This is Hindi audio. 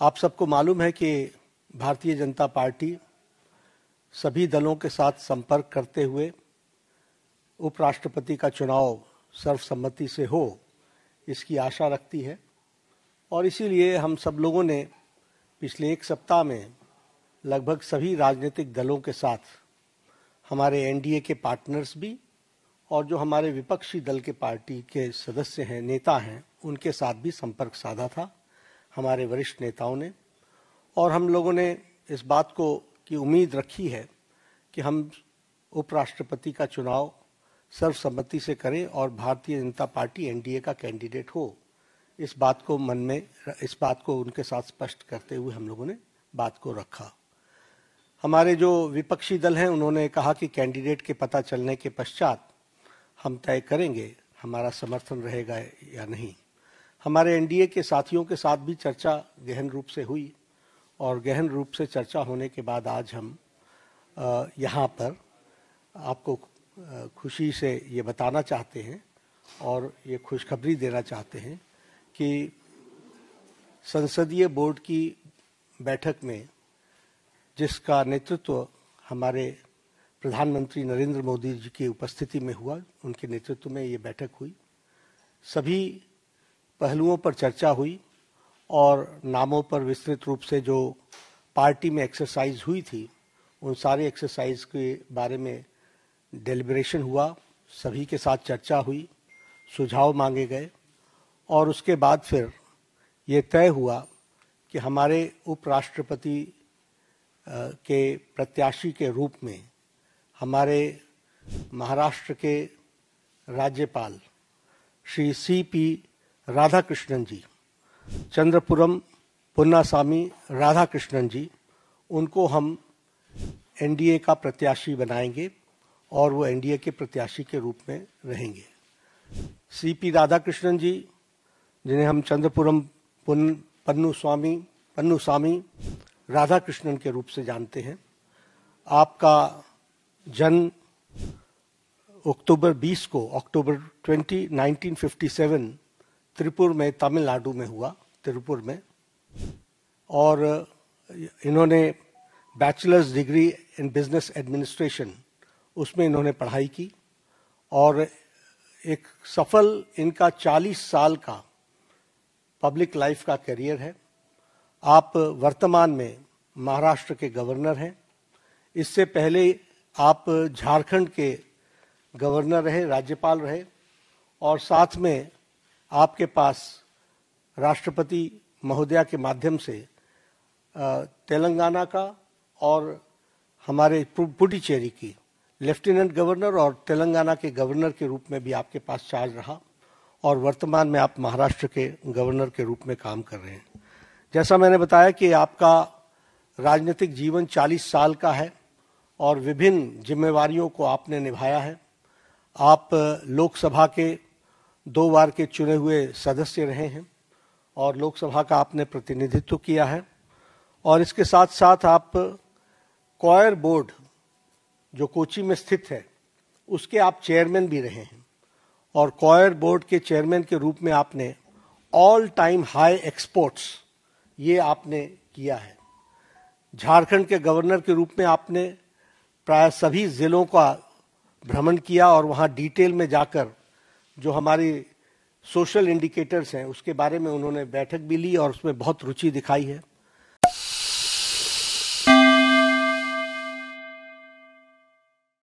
आप सबको मालूम है कि भारतीय जनता पार्टी सभी दलों के साथ संपर्क करते हुए उपराष्ट्रपति का चुनाव सर्वसम्मति से हो, इसकी आशा रखती है। और इसीलिए हम सब लोगों ने पिछले एक सप्ताह में लगभग सभी राजनीतिक दलों के साथ, हमारे एनडीए के पार्टनर्स भी और जो हमारे विपक्षी दल के पार्टी के सदस्य हैं, नेता हैं, उनके साथ भी संपर्क साधा था हमारे वरिष्ठ नेताओं ने। और हम लोगों ने इस बात को की उम्मीद रखी है कि हम उपराष्ट्रपति का चुनाव सर्वसम्मति से करें और भारतीय जनता पार्टी एनडीए का कैंडिडेट हो। इस बात को उनके साथ स्पष्ट करते हुए हम लोगों ने बात को रखा। हमारे जो विपक्षी दल हैं, उन्होंने कहा कि कैंडिडेट के पता चलने के पश्चात हम तय करेंगे हमारा समर्थन रहेगा या नहीं। हमारे एनडीए के साथियों के साथ भी चर्चा गहन रूप से हुई और गहन रूप से चर्चा होने के बाद आज हम यहाँ पर आपको खुशी से ये बताना चाहते हैं और ये खुशखबरी देना चाहते हैं कि संसदीय बोर्ड की बैठक में, जिसका नेतृत्व हमारे प्रधानमंत्री नरेंद्र मोदी जी की उपस्थिति में हुआ, उनके नेतृत्व में ये बैठक हुई, सभी पहलुओं पर चर्चा हुई और नामों पर विस्तृत रूप से जो पार्टी में एक्सरसाइज हुई थी, उन सारे एक्सरसाइज के बारे में डेलिब्रेशन हुआ, सभी के साथ चर्चा हुई, सुझाव मांगे गए और उसके बाद फिर ये तय हुआ कि हमारे उपराष्ट्रपति के प्रत्याशी के रूप में हमारे महाराष्ट्र के राज्यपाल श्री सीपी राधाकृष्णन जी, चंद्रपुरम पुन्नासामी राधाकृष्णन जी, उनको हम एनडीए का प्रत्याशी बनाएंगे और वो एनडीए के प्रत्याशी के रूप में रहेंगे। सीपी राधाकृष्णन जी, जिन्हें हम चंद्रपुरम पन्नुसामी राधाकृष्णन के रूप से जानते हैं, आपका जन्म अक्टूबर 20 अक्टूबर 1957 त्रिपुर में, तमिलनाडु में हुआ, त्रिपुर में। और इन्होंने bachelors degree in business administration, उसमें इन्होंने पढ़ाई की और एक सफल इनका 40 साल का पब्लिक लाइफ का करियर है। आप वर्तमान में महाराष्ट्र के गवर्नर हैं। इससे पहले आप झारखंड के गवर्नर रहे, राज्यपाल रहे और साथ में आपके पास राष्ट्रपति महोदया के माध्यम से तेलंगाना का और हमारे पुडुचेरी की लेफ्टिनेंट गवर्नर और तेलंगाना के गवर्नर के रूप में भी आपके पास चार्ज रहा और वर्तमान में आप महाराष्ट्र के गवर्नर के रूप में काम कर रहे हैं। जैसा मैंने बताया कि आपका राजनीतिक जीवन 40 साल का है और विभिन्न जिम्मेवारियों को आपने निभाया है। आप लोकसभा के 2 बार के चुने हुए सदस्य रहे हैं और लोकसभा का आपने प्रतिनिधित्व किया है और इसके साथ साथ आप कॉयर बोर्ड, जो कोची में स्थित है, उसके आप चेयरमैन भी रहे हैं और कॉयर बोर्ड के चेयरमैन के रूप में आपने ऑल टाइम हाई एक्सपोर्ट्स ये आपने किया है। झारखंड के गवर्नर के रूप में आपने प्राय सभी जिलों का भ्रमण किया और वहाँ डिटेल में जाकर जो हमारी सोशल इंडिकेटर्स हैं उसके बारे में उन्होंने बैठक भी ली और उसमें बहुत रुचि दिखाई है।